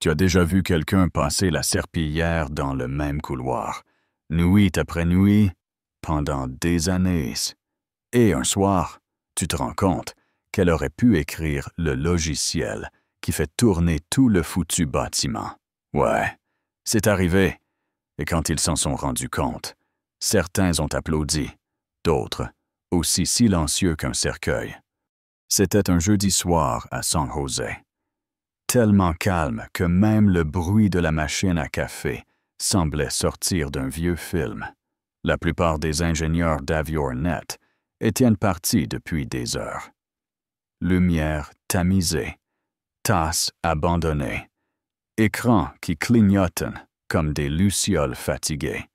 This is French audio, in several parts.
Tu as déjà vu quelqu'un passer la serpillière dans le même couloir, nuit après nuit, pendant des années. Et un soir, tu te rends compte qu'elle aurait pu écrire le logiciel qui fait tourner tout le foutu bâtiment. Ouais, c'est arrivé. Et quand ils s'en sont rendus compte, certains ont applaudi, d'autres, aussi silencieux qu'un cercueil. C'était un jeudi soir à San Jose. Tellement calme que même le bruit de la machine à café semblait sortir d'un vieux film. La plupart des ingénieurs d'AviorNet étaient partis depuis des heures. Lumière tamisée, tasses abandonnées, écrans qui clignotent comme des lucioles fatiguées.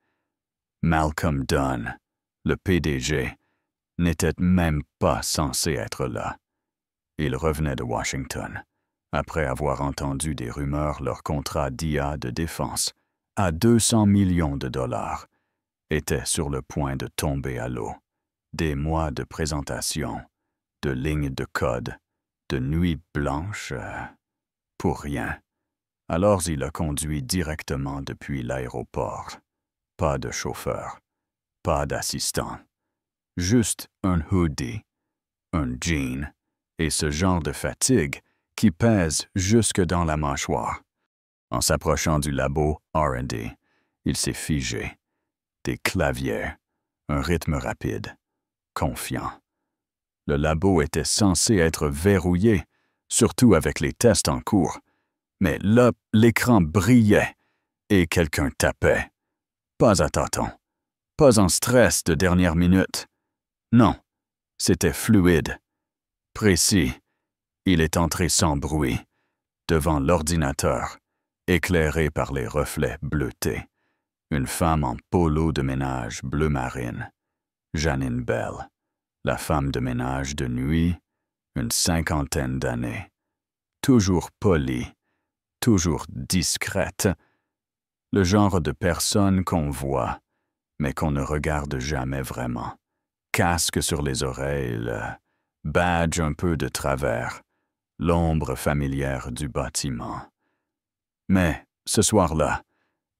Malcolm Dunn, le PDG, n'était même pas censé être là. Il revenait de Washington, après avoir entendu des rumeurs leur contrat d'IA de défense, à 200 millions de dollars, était sur le point de tomber à l'eau. Des mois de présentation, de lignes de code, de nuits blanches, pour rien. Alors il a conduit directement depuis l'aéroport. Pas de chauffeur, pas d'assistant. Juste un hoodie, un jean et ce genre de fatigue qui pèse jusque dans la mâchoire. En s'approchant du labo R&D, il s'est figé. Des claviers, un rythme rapide, confiant. Le labo était censé être verrouillé, surtout avec les tests en cours. Mais là, l'écran brillait et quelqu'un tapait. Pas à tâtons, pas en stress de dernière minute. Non, c'était fluide, précis. Il est entré sans bruit, devant l'ordinateur, éclairé par les reflets bleutés. Une femme en polo de ménage bleu marine, Janine Bell, la femme de ménage de nuit, une 50aine d'années. Toujours polie, toujours discrète, le genre de personne qu'on voit, mais qu'on ne regarde jamais vraiment. Casque sur les oreilles, le badge un peu de travers, l'ombre familière du bâtiment. Mais, ce soir-là,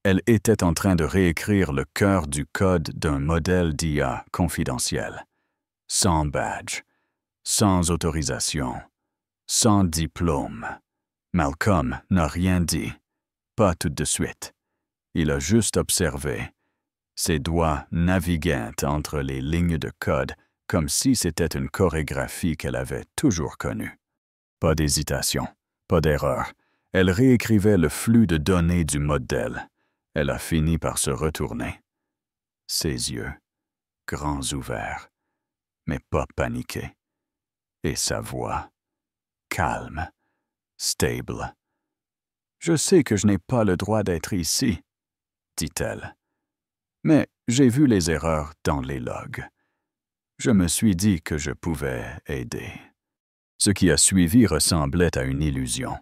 elle était en train de réécrire le cœur du code d'un modèle d'IA confidentiel. Sans badge, sans autorisation, sans diplôme. Malcolm n'a rien dit, pas tout de suite. Il a juste observé. Ses doigts naviguaient entre les lignes de code comme si c'était une chorégraphie qu'elle avait toujours connue. Pas d'hésitation, pas d'erreur. Elle réécrivait le flux de données du modèle. Elle a fini par se retourner. Ses yeux, grands ouverts, mais pas paniqués. Et sa voix, calme, stable. « Je sais que je n'ai pas le droit d'être ici, » dit-elle. « Mais j'ai vu les erreurs dans les logs. Je me suis dit que je pouvais aider. » Ce qui a suivi ressemblait à une illusion.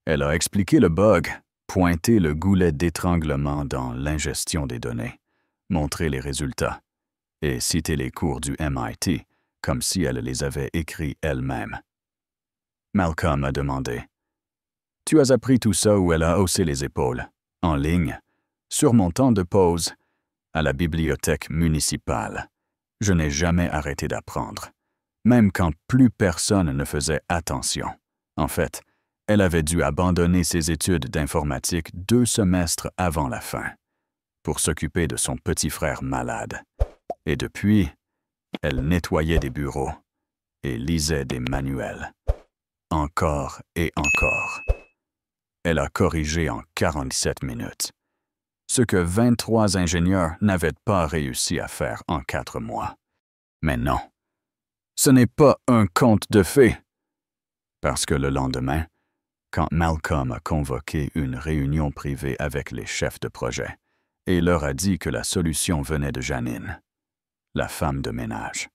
Elle a expliqué le bug, pointé le goulet d'étranglement dans l'ingestion des données, montré les résultats, et cité les cours du MIT comme si elle les avait écrits elle-même. Malcolm a demandé. « Tu as appris tout ça où elle a haussé les épaules, en ligne, sur mon temps de pause, à la bibliothèque municipale. Je n'ai jamais arrêté d'apprendre, même quand plus personne ne faisait attention. En fait, elle avait dû abandonner ses études d'informatique 2 semestres avant la fin, pour s'occuper de son petit frère malade. Et depuis, elle nettoyait des bureaux et lisait des manuels. Encore et encore. Elle a corrigé en 47 minutes, ce que 23 ingénieurs n'avaient pas réussi à faire en 4 mois. Mais non, ce n'est pas un conte de fées. Parce que le lendemain, quand Malcolm a convoqué une réunion privée avec les chefs de projet et leur a dit que la solution venait de Janine, la femme de ménage.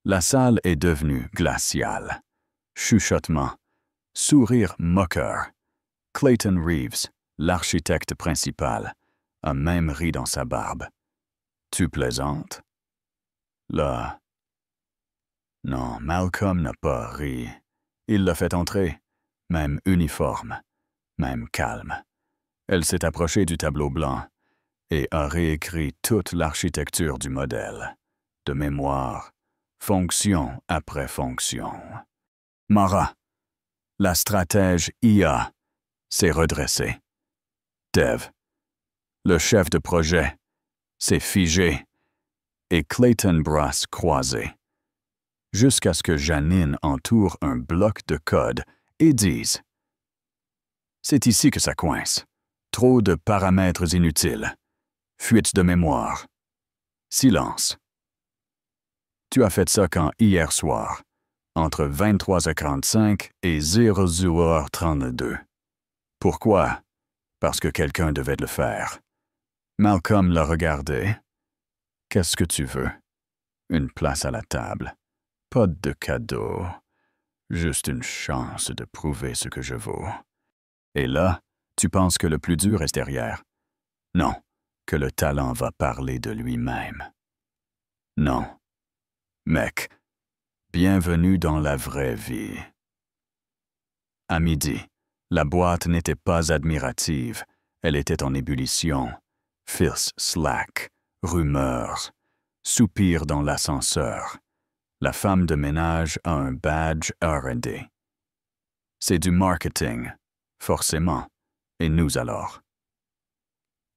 La salle est devenue glaciale. Chuchotement, sourire moqueur. Clayton Reeves, l'architecte principal, a même ri dans sa barbe. « Tu plaisantes? » Là. Non, Malcolm n'a pas ri. Il l'a fait entrer, même uniforme, même calme. Elle s'est approchée du tableau blanc et a réécrit toute l'architecture du modèle, de mémoire, fonction après fonction. Mara, la stratège IA, s'est redressée. Dev, le chef de projet, s'est figé et Clayton Brass croisé, jusqu'à ce que Janine entoure un bloc de code et dise « C'est ici que ça coince. Trop de paramètres inutiles. Fuite de mémoire. Silence. Tu as fait ça quand hier soir, entre 23h45 et 00h32. Pourquoi? Parce que quelqu'un devait le faire. Malcolm l'a regardé. Qu'est-ce que tu veux? Une place à la table. Pas de cadeau. Juste une chance de prouver ce que je vaux. Et là, tu penses que le plus dur est derrière? Non, que le talent va parler de lui-même. Non. Mec, bienvenue dans la vraie vie. À midi, la boîte n'était pas admirative, elle était en ébullition. Fils slack, rumeurs, soupirs dans l'ascenseur. La femme de ménage a un badge R&D. C'est du marketing, forcément. Et nous alors?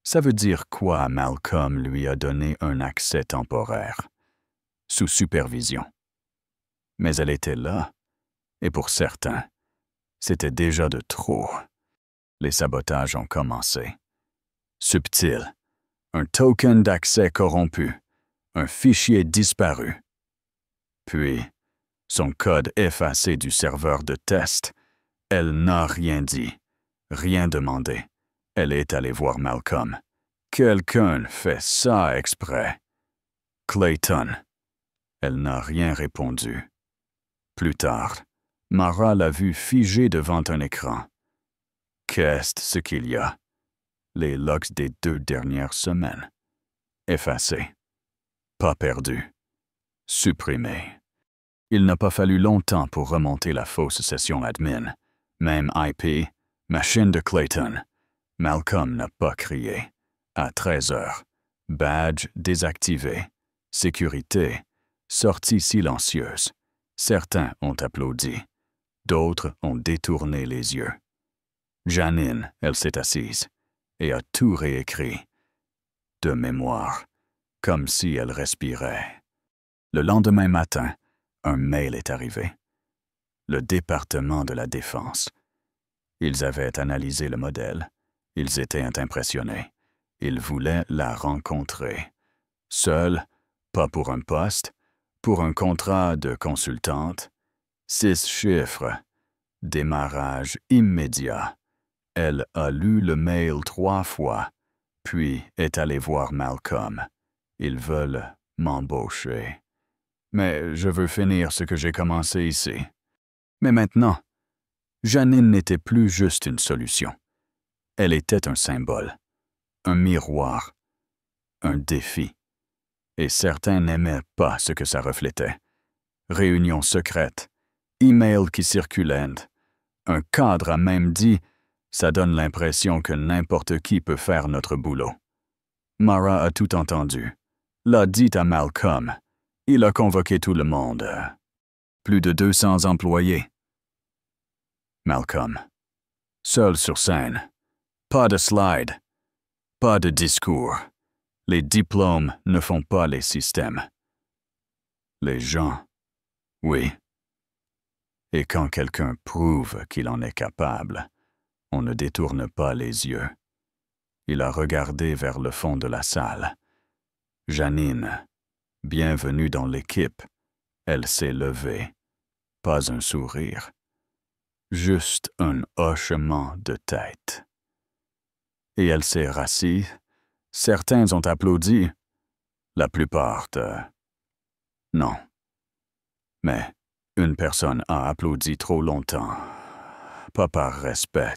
Ça veut dire quoi Malcolm lui a donné un accès temporaire, sous supervision. Mais elle était là, et pour certains, c'était déjà de trop. Les sabotages ont commencé. Subtil, un token d'accès corrompu, un fichier disparu. Puis, son code effacé du serveur de test, elle n'a rien dit, rien demandé. Elle est allée voir Malcolm. Quelqu'un fait ça exprès. Clayton. Elle n'a rien répondu. Plus tard, Mara l'a vu figé devant un écran. Qu'est-ce qu'il y a? Les logs des 2 dernières semaines. Effacés. Pas perdus. Supprimés. Il n'a pas fallu longtemps pour remonter la fausse session admin. Même IP, machine de Clayton. Malcolm n'a pas crié. À 13h, badge désactivé. Sécurité. Sortie silencieuse. Certains ont applaudi. D'autres ont détourné les yeux. Janine, elle s'est assise et a tout réécrit. De mémoire, comme si elle respirait. Le lendemain matin, un mail est arrivé. Le département de la Défense. Ils avaient analysé le modèle. Ils étaient impressionnés. Ils voulaient la rencontrer. Seule, pas pour un poste, pour un contrat de consultante. 6 chiffres. Démarrage immédiat. Elle a lu le mail 3 fois, puis est allée voir Malcolm. Ils veulent m'embaucher. Mais je veux finir ce que j'ai commencé ici. Mais maintenant, Janine n'était plus juste une solution. Elle était un symbole, un miroir, un défi. Et certains n'aimaient pas ce que ça reflétait. Réunions secrètes, emails qui circulaient. Un cadre a même dit « ça donne l'impression que n'importe qui peut faire notre boulot ». Mara a tout entendu, l'a dit à Malcolm. Il a convoqué tout le monde. Plus de 200 employés. Malcolm. Seul sur scène. Pas de slide. Pas de discours. Les diplômes ne font pas les systèmes. Les gens, oui. Et quand quelqu'un prouve qu'il en est capable, on ne détourne pas les yeux. Il a regardé vers le fond de la salle. Janine, bienvenue dans l'équipe. Elle s'est levée. Pas un sourire. Juste un hochement de tête. Et elle s'est rassise. Certains ont applaudi. La plupart, non. Mais une personne a applaudi trop longtemps. Pas par respect,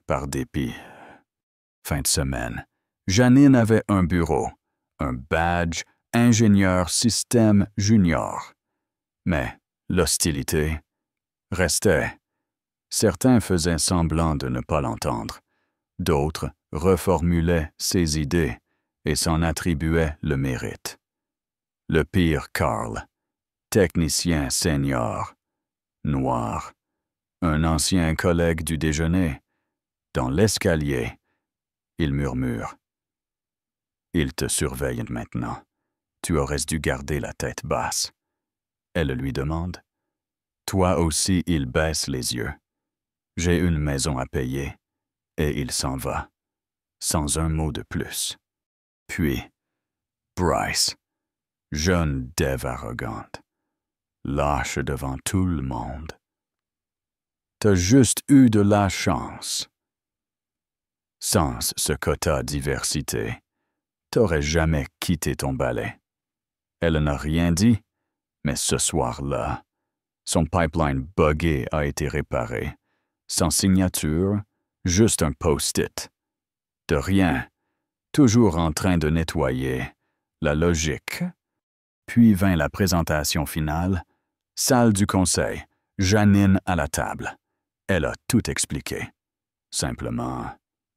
par dépit. Fin de semaine. Janine avait un bureau, un badge, ingénieur système junior. Mais l'hostilité restait. Certains faisaient semblant de ne pas l'entendre. D'autres reformulaient ses idées et s'en attribuaient le mérite. Le pire Carl, technicien senior, noir, un ancien collègue du déjeuner, dans l'escalier, il murmure. Il te surveille maintenant. Tu aurais dû garder la tête basse. Elle lui demande. Toi aussi, il baisse les yeux. J'ai une maison à payer, et il s'en va, sans un mot de plus. Puis, Bryce, jeune Dev arrogante, lâche devant tout le monde. T'as juste eu de la chance. Sans ce quota diversité, t'aurais jamais quitté ton balai. Elle n'a rien dit, mais ce soir-là, son pipeline buggé a été réparé. Sans signature, juste un post-it. De rien, toujours en train de nettoyer. La logique. Puis vint la présentation finale. Salle du conseil. Janine à la table. Elle a tout expliqué. Simplement,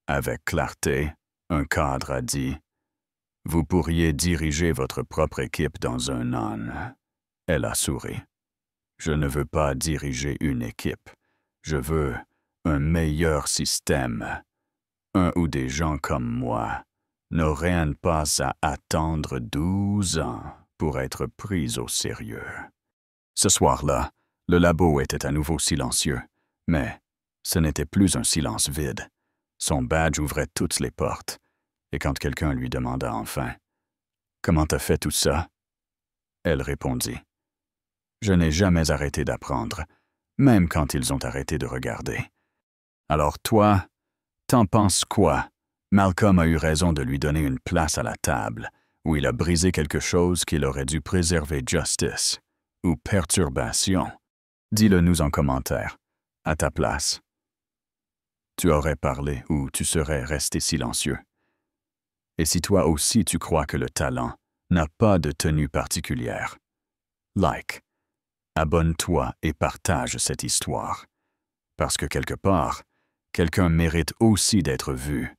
avec clarté, un cadre a dit « Vous pourriez diriger votre propre équipe dans un an. » Elle a souri. « Je ne veux pas diriger une équipe. Je veux un meilleur système. Un où des gens comme moi n'auraient pas à attendre 12 ans pour être pris au sérieux. » Ce soir-là, le labo était à nouveau silencieux, mais ce n'était plus un silence vide. Son badge ouvrait toutes les portes, et quand quelqu'un lui demanda enfin « Comment t'as fait tout ça? » Elle répondit « Je n'ai jamais arrêté d'apprendre, même quand ils ont arrêté de regarder. » Alors toi, t'en penses quoi? Malcolm a eu raison de lui donner une place à la table, où il a brisé quelque chose qu'il aurait dû préserver justice, ou perturbation. Dis-le nous en commentaire, à ta place. Tu aurais parlé ou tu serais resté silencieux. Et si toi aussi tu crois que le talent n'a pas de tenue particulière, like, abonne-toi et partage cette histoire. Parce que quelque part, quelqu'un mérite aussi d'être vu.